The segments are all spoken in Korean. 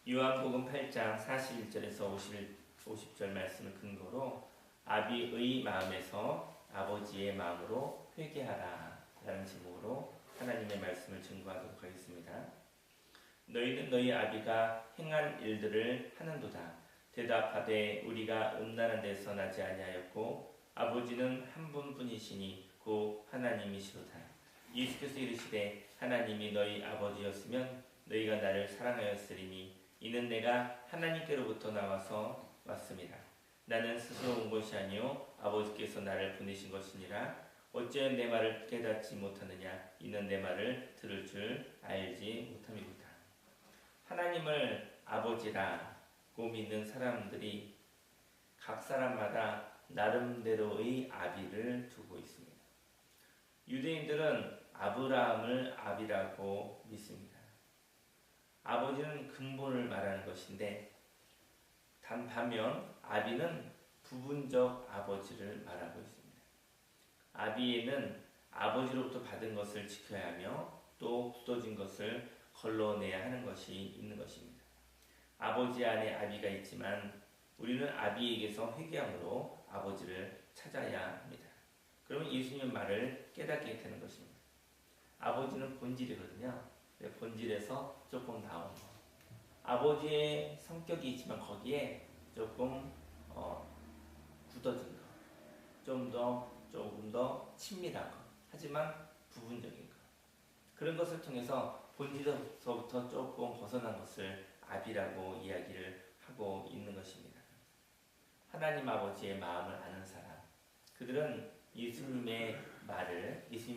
요한복음 8장 41절에서 50절 말씀을 근거로 아비의 마음에서 아버지의 마음으로 회개하라 라는 제목으로 하나님의 말씀을 증거하도록 하겠습니다. 너희는 너희 아비가 행한 일들을 하는도다. 대답하되 우리가 음란한 데서 나지 아니하였고 아버지는 한 분뿐이시니 곧 하나님이시로다. 예수께서 이르시되 하나님이 너희 아버지였으면 너희가 나를 사랑하였으리니 이는 내가 하나님께로부터 나와서 왔습니다. 나는 스스로 온 것이 아니요 아버지께서 나를 보내신 것이니라. 어찌하여 내 말을 깨닫지 못하느냐. 이는 내 말을 들을 줄 알지 못함이로다. 하나님을 아버지라고 믿는 사람들이 각 사람마다 나름대로의 아비를 두고 있습니다. 유대인들은 아브라함을 아비라고 믿습니다. 아버지는 근본을 말하는 것인데 반면 아비는 부분적 아버지를 말하고 있습니다. 아비에는 아버지로부터 받은 것을 지켜야 하며 또 굳어진 것을 걸러내야 하는 것이 있는 것입니다. 아버지 안에 아비가 있지만 우리는 아비에게서 회개함으로 아버지를 찾아야 합니다. 그러면 예수님의 말을 깨닫게 되는 것입니다. 아버지는 본질이거든요. 본질에서 조금 나온 것. 아버지의 성격이 있지만 거기에 조금 굳어진 것, 조금 더 친밀한 것, 하지만 부분적인 것. 그런 것을 통해서 본질에서부터 조금 벗어난 것을 아비라고 이야기를 하고 있는 것입니다. 하나님 아버지의 마음을 아는 사람, 그들은 예수님의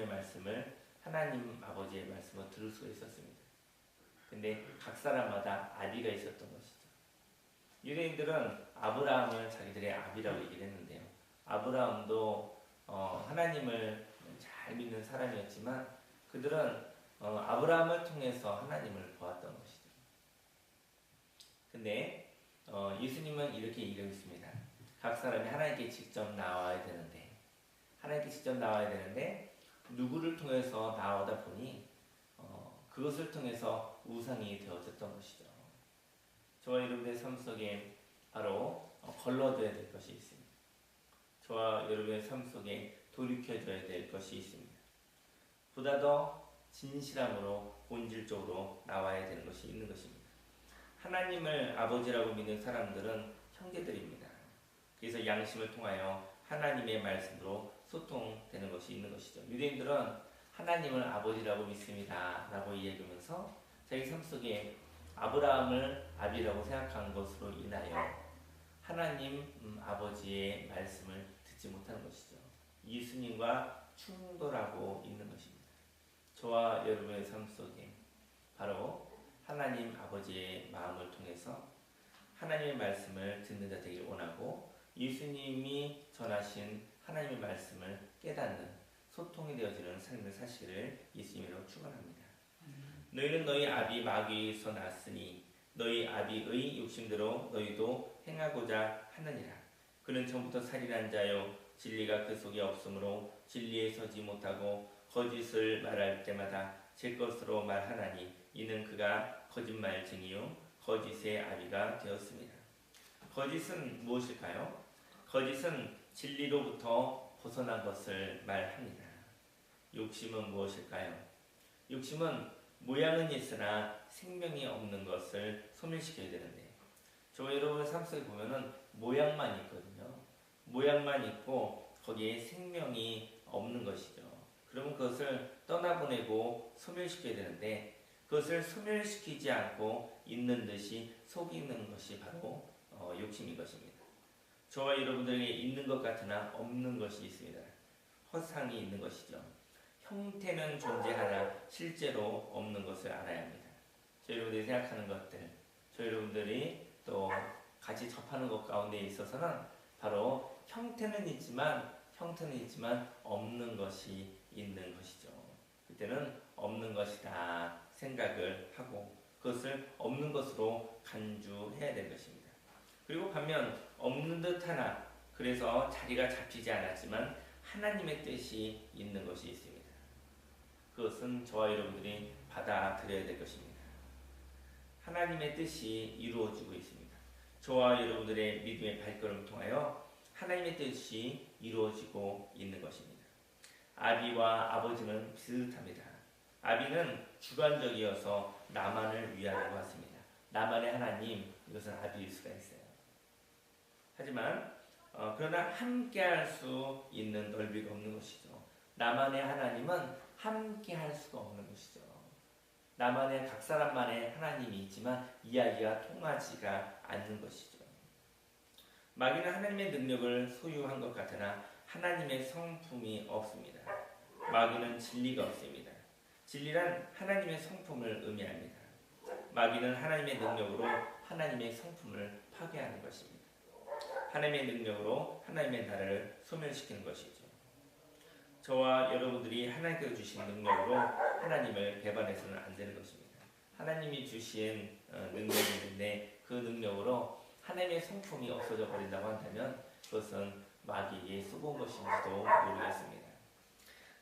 말씀을 하나님 아버지의 말씀을 들을 수가 있었습니다. 근데 각 사람마다 아비가 있었던 것이죠. 유대인들은 아브라함을 자기들의 아비라고 얘기를 했는데요. 아브라함도 하나님을 잘 믿는 사람이었지만 그들은 아브라함을 통해서 하나님을 보았던 것이죠. 근데 예수님은 이렇게 얘기하고 있습니다. 각 사람이 하나님께 직접 나와야 되는데 누구를 통해서 나오다 보니 그것을 통해서 우상이 되어졌던 것이죠. 저와 여러분의 삶 속에 바로 걸러져야 될 것이 있습니다. 저와 여러분의 삶 속에 돌이켜져야 될 것이 있습니다. 보다 더 진실함으로 본질적으로 나와야 되는 것이 있는 것입니다. 하나님을 아버지라고 믿는 사람들은 형제들입니다. 그래서 양심을 통하여 하나님의 말씀으로 소통되는 것이 있는 것이죠. 유대인들은 하나님을 아버지라고 믿습니다 라고 이야기하면서 자기 삶 속에 아브라함을 아비라고 생각한 것으로 인하여 하나님 아버지의 말씀을 듣지 못하는 것이죠. 예수님과 충돌하고 있는 것입니다. 저와 여러분의 삶 속에 바로 하나님 아버지의 마음을 통해서 하나님의 말씀을 듣는 자 되길 원하고 예수님이 전하신 하나님의 말씀을 깨닫는 소통이 되어지는 삶을 사시기를 예수님으로 축원합니다. 너희는 너희 아비 마귀에서 났으니 너희 아비의 욕심대로 너희도 행하고자 하느니라. 그는 처음부터 살인한 자요 진리가 그 속에 없으므로 진리에 서지 못하고 거짓을 말할 때마다 제 것으로 말하나니 이는 그가 거짓말쟁이요 거짓의 아비가 되었습니다. 거짓은 무엇일까요? 거짓은 진리로부터 벗어난 것을 말합니다. 욕심은 무엇일까요? 욕심은 모양은 있으나 생명이 없는 것을 소멸시켜야 되는데 저와 여러분의 삶 속에 보면은 모양만 있거든요. 모양만 있고 거기에 생명이 없는 것이죠. 그러면 그것을 떠나보내고 소멸시켜야 되는데 그것을 소멸시키지 않고 있는 듯이 속이는 것이 바로 욕심인 것입니다. 저와 여러분들에게 있는 것 같으나 없는 것이 있습니다. 허상이 있는 것이죠. 형태는 존재하나 실제로 없는 것을 알아야 합니다. 저희 여러분들이 생각하는 것들, 저희 여러분들이 또 같이 접하는 것 가운데 있어서는 바로 형태는 있지만 없는 것이 있는 것이죠. 그때는 없는 것이다 생각을 하고 그것을 없는 것으로 간주해야 될 것입니다. 그리고 반면 없는 듯 하나 그래서 자리가 잡히지 않았지만 하나님의 뜻이 있는 것이 있습니다. 그것은 저와 여러분들이 받아들여야 될 것입니다. 하나님의 뜻이 이루어지고 있습니다. 저와 여러분들의 믿음의 발걸음을 통하여 하나님의 뜻이 이루어지고 있는 것입니다. 아비와 아버지는 비슷합니다. 아비는 주관적이어서 나만을 위하려고 하십니다. 나만의 하나님, 이것은 아비일 수가 있어요. 하지만 그러나 함께할 수 있는 넓이가 없는 것이죠. 나만의 하나님은 함께할 수가 없는 것이죠. 나만의 각 사람만의 하나님이 있지만 이야기가 통하지가 않는 것이죠. 마귀는 하나님의 능력을 소유한 것 같으나 하나님의 성품이 없습니다. 마귀는 진리가 없습니다. 진리란 하나님의 성품을 의미합니다. 마귀는 하나님의 능력으로 하나님의 성품을 파괴하는 것입니다. 하나님의 능력으로 하나님의 나라를 소멸시키는 것이죠. 저와 여러분들이 하나님께서 주신 능력으로 하나님을 배반해서는 안 되는 것입니다. 하나님이 주신 능력이 있는데 그 능력으로 하나님의 성품이 없어져 버린다고 한다면 그것은 마귀에게 쏘본 것인지도 모르겠습니다.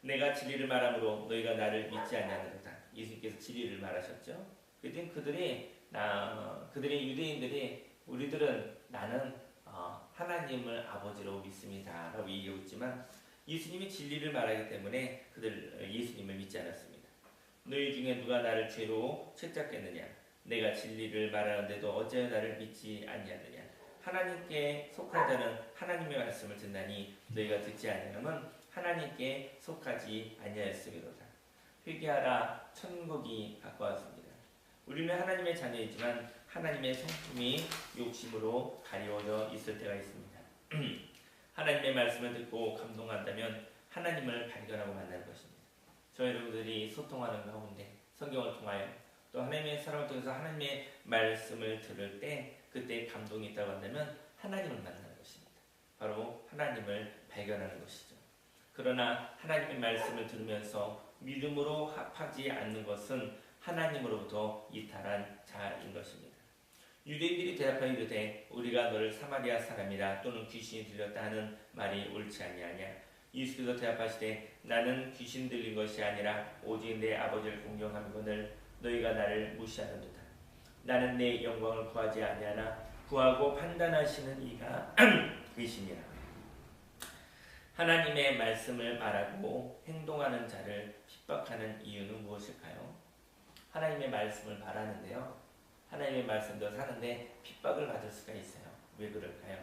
내가 진리를 말함으로 너희가 나를 믿지 아니하느니라. 예수님께서 진리를 말하셨죠. 그들이 유대인들이 우리들은 나는 하나님을 아버지로 믿습니다 라고 얘기하고 있지만 예수님이 진리를 말하기 때문에 예수님을 믿지 않았습니다. 너희 중에 누가 나를 죄로 채찍겠느냐? 내가 진리를 말하는데도 어찌하여 나를 믿지 아니하느냐? 하나님께 속한 자는 하나님의 말씀을 듣나니 너희가 듣지 아니하면 하나님께 속하지 아니하였음이로다. 회개하라, 천국이 가까웠습니다. 우리는 하나님의 자녀이지만 하나님의 성품이 욕심으로 가리워져 있을 때가 있습니다. 하나님의 말씀을 듣고 감동한다면 하나님을 발견하고 만나는 것입니다. 저희 여러분들이 소통하는 가운데 성경을 통하여 또 하나님의 사람을 통해서 하나님의 말씀을 들을 때 그때 감동이 있다고 한다면 하나님을 만나는 것입니다. 바로 하나님을 발견하는 것이죠. 그러나 하나님의 말씀을 들으면서 믿음으로 합하지 않는 것은 하나님으로부터 이탈한 자인 것입니다. 유대인들이 대답하여 이르되 우리가 너를 사마리아 사람이라 또는 귀신이 들렸다 하는 말이 옳지 아니하냐. 예수께서 대답하시되 나는 귀신 들린 것이 아니라 오직 내 아버지를 공경하거늘 너희가 나를 무시하는도다. 나는 내 영광을 구하지 아니하나 구하고 판단하시는 이가 계시니라. 하나님의 말씀을 말하고 행동하는 자를 핍박하는 이유는 무엇일까요? 하나님의 말씀을 말하는데요. 하나님의 말씀대로 사는데 핍박을 받을 수가 있어요. 왜 그럴까요?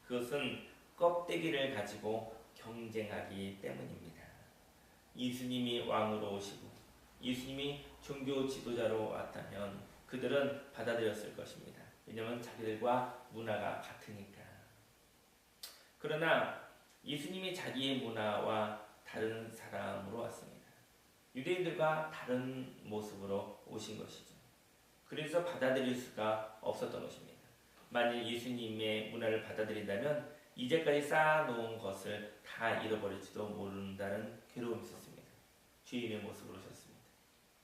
그것은 껍데기를 가지고 경쟁하기 때문입니다. 예수님이 왕으로 오시고 예수님이 종교 지도자로 왔다면 그들은 받아들였을 것입니다. 왜냐하면 자기들과 문화가 같으니까. 그러나 예수님이 자기의 문화와 다른 사람으로 왔습니다. 유대인들과 다른 모습으로 오신 것이죠. 그래서 받아들일 수가 없었던 것입니다. 만일 예수님의 문화를 받아들인다면 이제까지 쌓아놓은 것을 다 잃어버릴지도 모른다는 괴로움이 있었습니다. 주인의 모습으로 오셨습니다.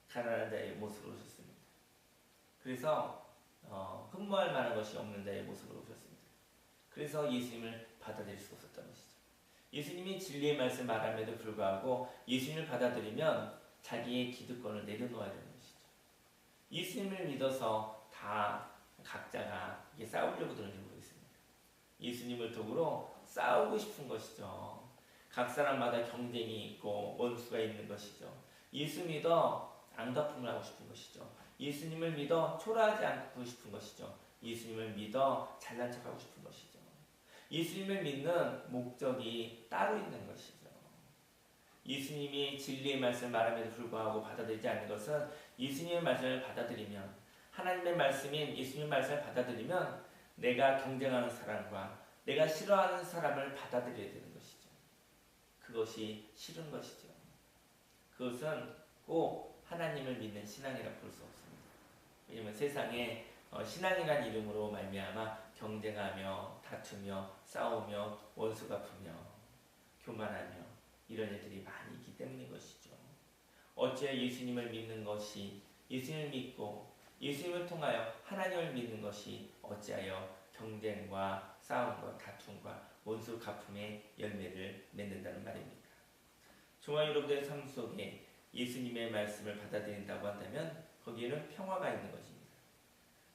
가난한 자의 모습으로 오셨습니다. 그래서 흠모할 만한 것이 없는 자의 모습으로 오셨습니다. 그래서 예수님을 받아들일 수가 없었던 것이죠. 예수님이 진리의 말씀을 말함에도 불구하고 예수님을 받아들이면 자기의 기득권을 내려놓아야 되는 것이죠. 예수님을 믿어서 다 각자가 싸우려고 드는지 모르겠습니다. 예수님을 도구로 싸우고 싶은 것이죠. 각 사람마다 경쟁이 있고 원수가 있는 것이죠. 예수 믿어 앙다품을 하고 싶은 것이죠. 예수님을 믿어 초라하지 않고 싶은 것이죠. 예수님을 믿어 잘난 척하고 싶은 것이죠. 예수님을 믿는 목적이 따로 있는 것이죠. 예수님이 진리의 말씀을 말함에도 불구하고 받아들이지 않는 것은 예수님의 말씀을 받아들이면 하나님의 말씀인 예수님의 말씀을 받아들이면 내가 경쟁하는 사람과 내가 싫어하는 사람을 받아들여야 되는 것이죠. 그것이 싫은 것이죠. 그것은 꼭 하나님을 믿는 신앙이라 볼 수 없습니다. 왜냐하면 세상에 신앙이란 이름으로 말미암아 경쟁하며 다투며 싸우며 원수 갚으며 교만하며 이런 애들이 많이 있기 때문인 것이죠. 어찌 예수님을 믿는 것이 예수님을 믿고 예수님을 통하여 하나님을 믿는 것이 어찌하여 경쟁과 싸움과 다툼과 원수 갚음의 열매를 맺는다는 말입니까? 저와 여러분들의 삶 속에 예수님의 말씀을 받아들인다고 한다면 거기에는 평화가 있는 것입니다.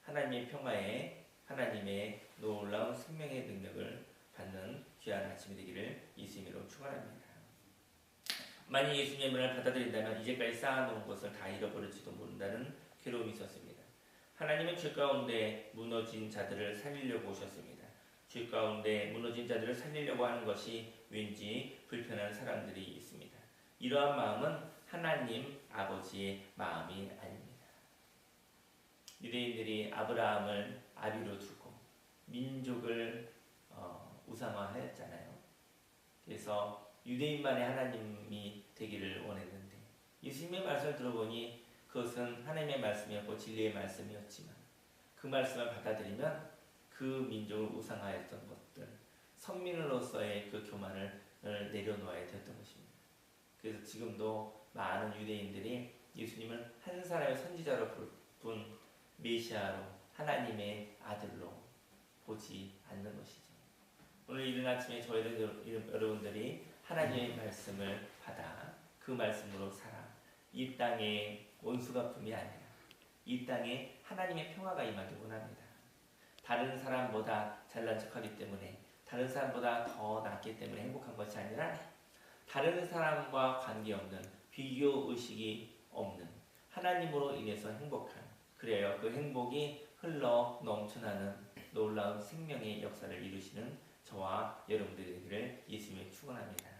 하나님의 평화에 하나님의 놀라운 생명의 능력을 받는 귀한 아침이 되기를 예수님으로 축원합니다. 만약 예수님을 받아들인다면 이제까지 쌓아놓은 것을 다 잃어버릴지도 모른다는 괴로움이 있었습니다. 하나님은 죄 가운데 무너진 자들을 살리려고 오셨습니다. 죄 가운데 무너진 자들을 살리려고 하는 것이 왠지 불편한 사람들이 있습니다. 이러한 마음은 하나님 아버지의 마음이 아닙니다. 유대인들이 아브라함을 아비로 두고 민족을 우상화하였잖아요. 그래서 유대인만의 하나님이 되기를 원했는데 예수님의 말씀을 들어보니 그것은 하나님의 말씀이었고 진리의 말씀이었지만 그 말씀을 받아들이면 그 민족을 우상화했던 것들, 선민으로서의 그 교만을 내려놓아야 되었던 것입니다. 그래서 지금도 많은 유대인들이 예수님을 한 사람의 선지자로 본 메시아로 하나님의 아들로 보지 않는 것이죠. 오늘 이른 아침에 저희들 여러분들이 하나님의 말씀을 받아 그 말씀으로 살아 이 땅에 원수가 품이 아니라 이 땅에 하나님의 평화가 임하기 원합니다. 다른 사람보다 잘난 척하기 때문에 다른 사람보다 더 낫기 때문에 행복한 것이 아니라 다른 사람과 관계없는 비교 의식이 없는 하나님으로 인해서 행복한 그래요. 그 행복이 흘러 넘쳐나는 놀라운 생명의 역사를 이루시는 저와 여러분들이 되기를 예수님의 축원합니다.